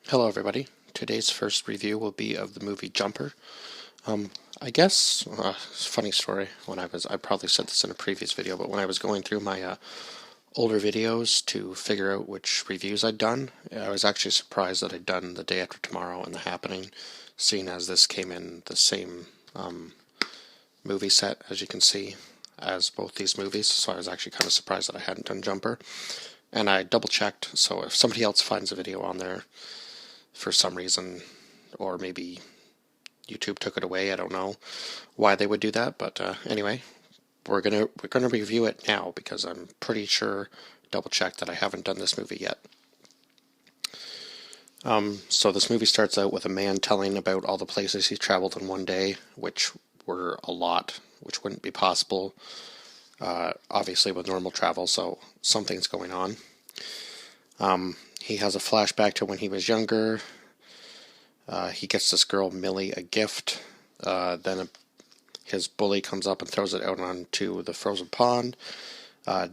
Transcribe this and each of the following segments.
Hello everybody. Today's first review will be of the movie Jumper. I guess, funny story, I probably said this in a previous video, but when I was going through my older videos to figure out which reviews I'd done, I was actually surprised that I'd done The Day After Tomorrow and The Happening, seeing as this came in the same movie set, as you can see, as both these movies, so I was actually kind of surprised that I hadn't done Jumper. And I double checked, so if somebody else finds a video on there for some reason, or maybe YouTube took it away, I don't know why they would do that, but anyway, we're gonna review it now because I'm pretty sure, double check, that I haven't done this movie yet. So this movie starts out with a man telling about all the places he traveled in one day, which were a lot, which wouldn't be possible, obviously, with normal travel, so something's going on. He has a flashback to when he was younger. He gets this girl, Millie, a gift. His bully comes up and throws it out onto the frozen pond.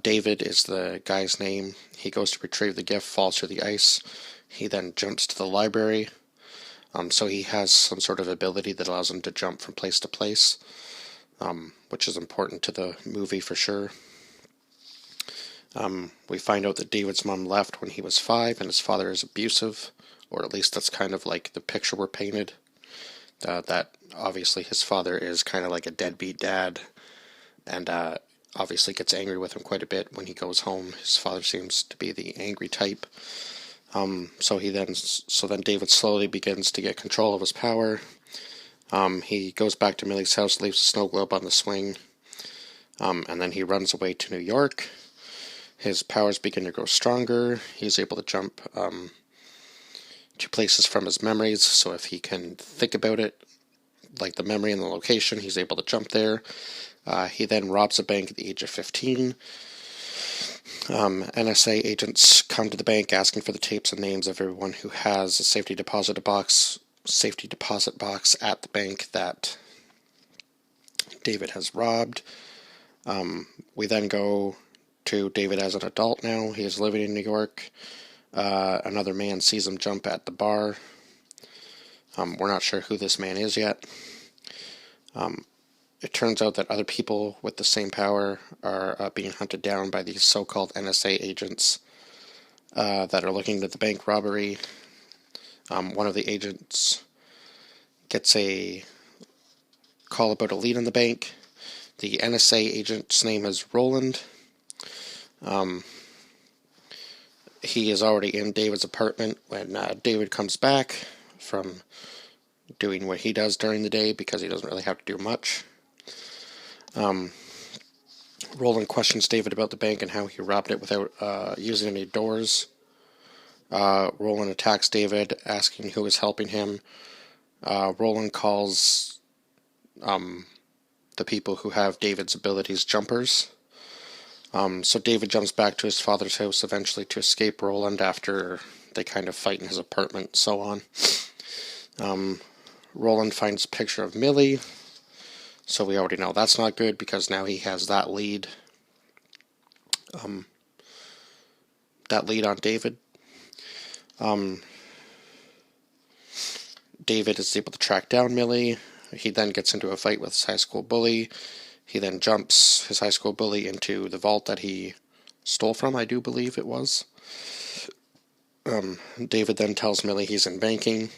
David is the guy's name. He goes to retrieve the gift, falls through the ice. He then jumps to the library. So he has some sort of ability that allows him to jump from place to place, which is important to the movie for sure. We find out that David's mom left when he was 5 and his father is abusive, or at least that's kind of like the picture we're painted. That obviously his father is kind of like a deadbeat dad, and obviously gets angry with him quite a bit when he goes home. His father seems to be the angry type. So then David slowly begins to get control of his power. He goes back to Millie's house, leaves a snow globe on the swing, and then he runs away to New York. His powers begin to grow stronger. He's able to jump to places from his memories, so if he can think about it, like the memory and the location, he's able to jump there. He then robs a bank at the age of 15. NSA agents come to the bank asking for the tapes and names of everyone who has a safety deposit box at the bank that David has robbed. We then go to David as an adult now. He is living in New York. Another man sees him jump at the bar. We're not sure who this man is yet. It turns out that other people with the same power are being hunted down by these so-called NSA agents that are looking at the bank robbery. One of the agents gets a call about a lead in the bank. The NSA agent's name is Roland. He is already in David's apartment when David comes back from doing what he does during the day because he doesn't really have to do much. Roland questions David about the bank and how he robbed it without using any doors. Roland attacks David, asking who is helping him. Roland calls the people who have David's abilities jumpers. So David jumps back to his father's house eventually to escape Roland after they kind of fight in his apartment and so on. Roland finds a picture of Millie, so we already know that's not good because now he has that lead on David. David is able to track down Millie. He then gets into a fight with his high school bully. He then jumps his high school bully into the vault that he stole from, I do believe it was. David then tells Millie he's in banking.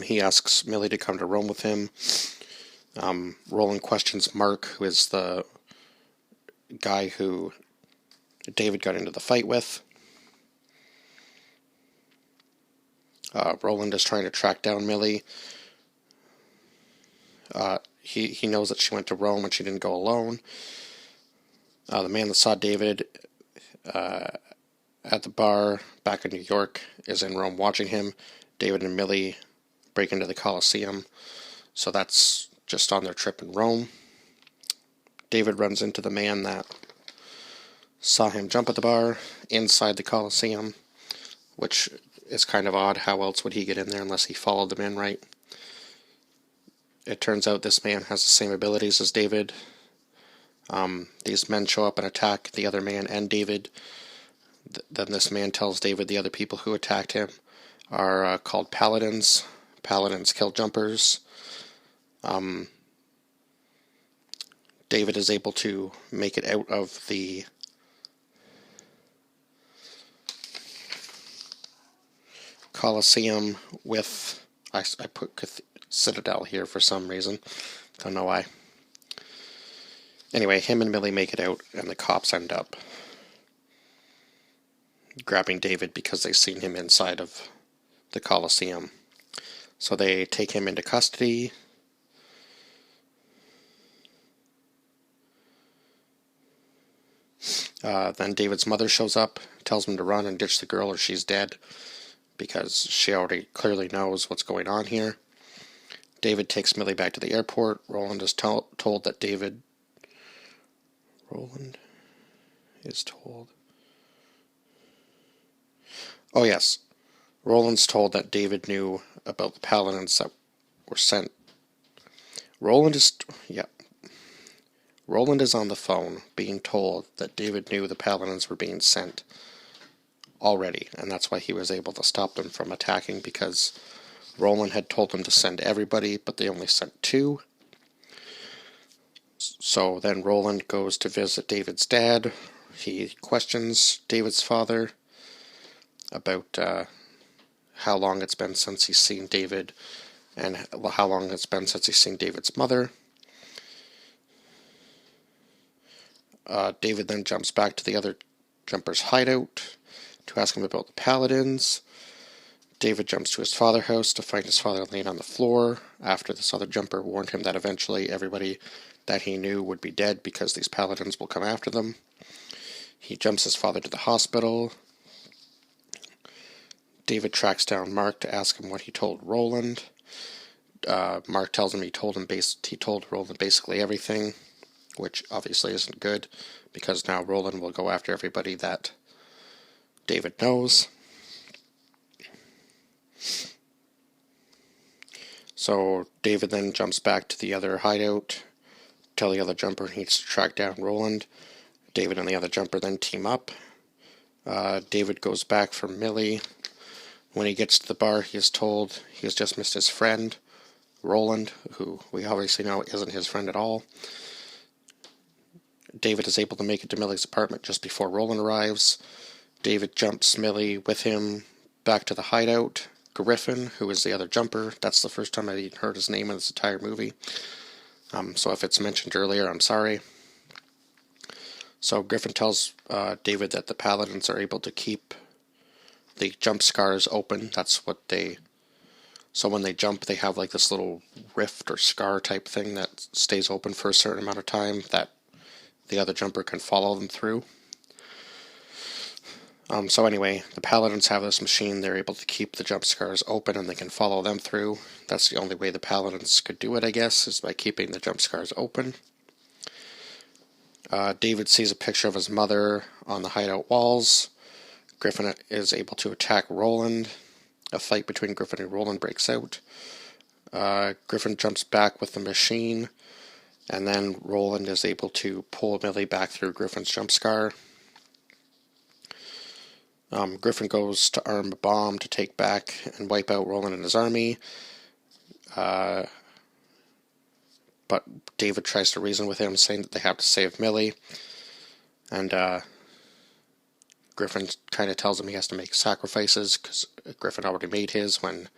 He asks Millie to come to Rome with him. Roland questions Mark, who is the guy who David got into the fight with. Roland is trying to track down Millie. He knows that she went to Rome and she didn't go alone. The man that saw David at the bar back in New York is in Rome watching him. David and Millie break into the Colosseum, so that's just on their trip in Rome. David runs into the man that saw him jump at the bar inside the Colosseum, which is kind of odd. How else would he get in there unless he followed them in, right? It turns out this man has the same abilities as David. These men show up and attack the other man and David. Then this man tells David the other people who attacked him are called paladins. Paladins kill jumpers. David is able to make it out of the Colosseum with, I put Citadel here for some reason. Don't know why. Anyway, him and Millie make it out, and the cops end up grabbing David because they've seen him inside of the Colosseum. So they take him into custody. Then David's mother shows up, tells him to run and ditch the girl or she's dead, because she already clearly knows what's going on here. David takes Millie back to the airport. Roland is told that David... Roland is told... Oh yes, Roland's told that David knew about the paladins that were sent. Roland is on the phone being told that David knew the paladins were being sent already, and that's why he was able to stop them from attacking, because Roland had told them to send everybody, but they only sent 2. So then Roland goes to visit David's dad. He questions David's father about how long it's been since he's seen David, and how long it's been since he's seen David's mother. David then jumps back to the other jumper's hideout to ask him about the paladins. David jumps to his father's house to find his father laying on the floor after this other jumper warned him that eventually everybody that he knew would be dead because these paladins will come after them. He jumps his father to the hospital. David tracks down Mark to ask him what he told Roland. Mark tells him he told Roland basically everything, which obviously isn't good, because now Roland will go after everybody that David knows. So David then jumps back to the other hideout, tell the other jumper he needs to track down Roland. David and the other jumper then team up. David goes back for Millie. When he gets to the bar, he is told he has just missed his friend, Roland, who we obviously know isn't his friend at all. David is able to make it to Millie's apartment just before Roland arrives. David jumps Millie with him back to the hideout. Griffin, who is the other jumper, that's the first time I even heard his name in this entire movie. So if it's mentioned earlier, I'm sorry. So Griffin tells David that the paladins are able to keep the jump scars open. So when they jump, they have like this little rift or scar type thing that stays open for a certain amount of time that the other jumper can follow them through. So anyway, the paladins have this machine. They're able to keep the jump scars open and they can follow them through. That's the only way the paladins could do it, I guess, is by keeping the jump scars open. David sees a picture of his mother on the hideout walls. Griffin is able to attack Roland. A fight between Griffin and Roland breaks out. Griffin jumps back with the machine, and then Roland is able to pull Millie back through Griffin's jump scar. Griffin goes to arm a bomb to take back and wipe out Roland and his army. But David tries to reason with him, saying that they have to save Millie. And Griffin kind of tells him he has to make sacrifices, because Griffin already made his when,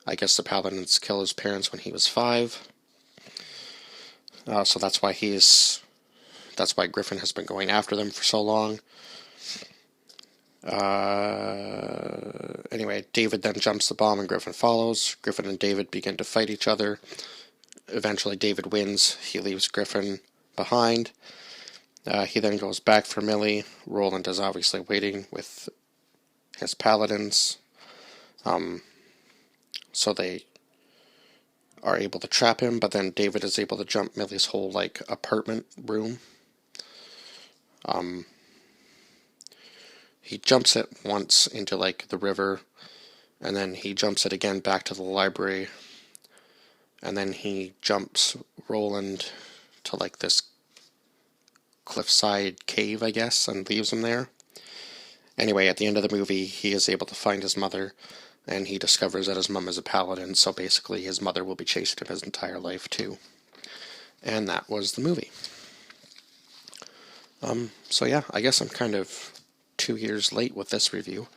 I guess, the paladins killed his parents when he was 5. So that's why Griffin has been going after them for so long. Anyway, David then jumps the bomb and Griffin follows. Griffin and David begin to fight each other. Eventually David wins. He leaves Griffin behind. He then goes back for Millie. Roland is obviously waiting with his paladins. So they are able to trap him, but then David is able to jump Millie's whole apartment room. He jumps it once into the river, and then he jumps it again back to the library, and then he jumps Roland to this cliffside cave, I guess, and leaves him there. Anyway, at the end of the movie, he is able to find his mother, and he discovers that his mom is a paladin, so basically his mother will be chasing him his entire life, too. And that was the movie. So yeah, I guess I'm kind of 2 years late with this review,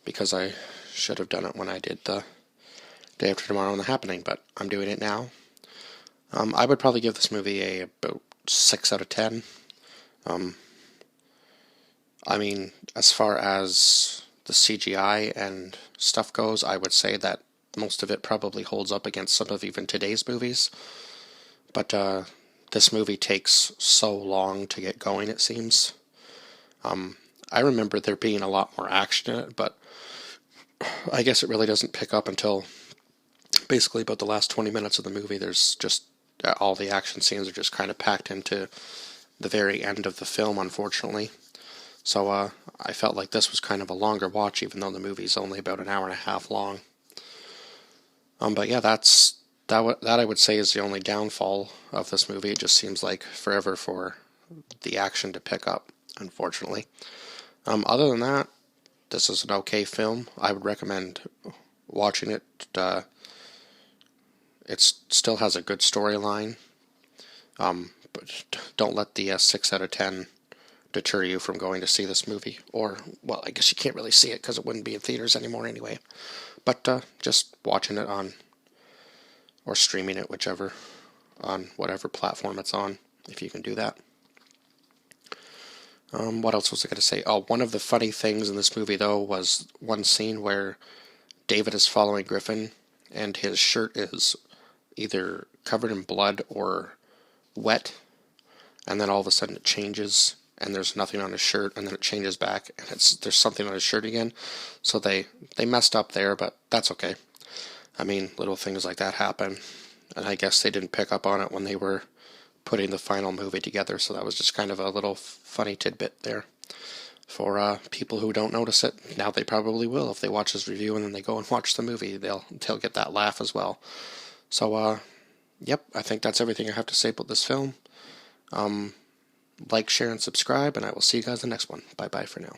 because I should have done it when I did the Day After Tomorrow and The Happening, but I'm doing it now. I would probably give this movie about 6 out of 10. I mean, as far as the CGI and stuff goes, I would say that most of it probably holds up against some of even today's movies. But this movie takes so long to get going, it seems. I remember there being a lot more action in it, but I guess it really doesn't pick up until basically about the last 20 minutes of the movie. There's just all the action scenes are just kind of packed into the very end of the film, unfortunately. So I felt like this was kind of a longer watch, even though the movie's only about an hour and a half long. But yeah, that I would say is the only downfall of this movie. It just seems like forever for the action to pick up, unfortunately. Other than that, this is an okay film. I would recommend watching it. It still has a good storyline, but don't let the 6 out of 10 deter you from going to see this movie. Or, well, I guess you can't really see it because it wouldn't be in theaters anymore anyway. But just watching it on, or streaming it, whichever, on whatever platform it's on, if you can do that. What else was I going to say? Oh, one of the funny things in this movie, though, was one scene where David is following Griffin, and his shirt is either covered in blood or wet, and then all of a sudden it changes, and there's nothing on his shirt, and then it changes back, and there's something on his shirt again. So they messed up there, but that's okay. I mean, little things like that happen, and I guess they didn't pick up on it when they were putting the final movie together, so that was just kind of a little funny tidbit there. For people who don't notice it, now they probably will. If they watch this review and then they go and watch the movie, they'll get that laugh as well. So, yep, I think that's everything I have to say about this film. Like, share, and subscribe, and I will see you guys in the next one. Bye-bye for now.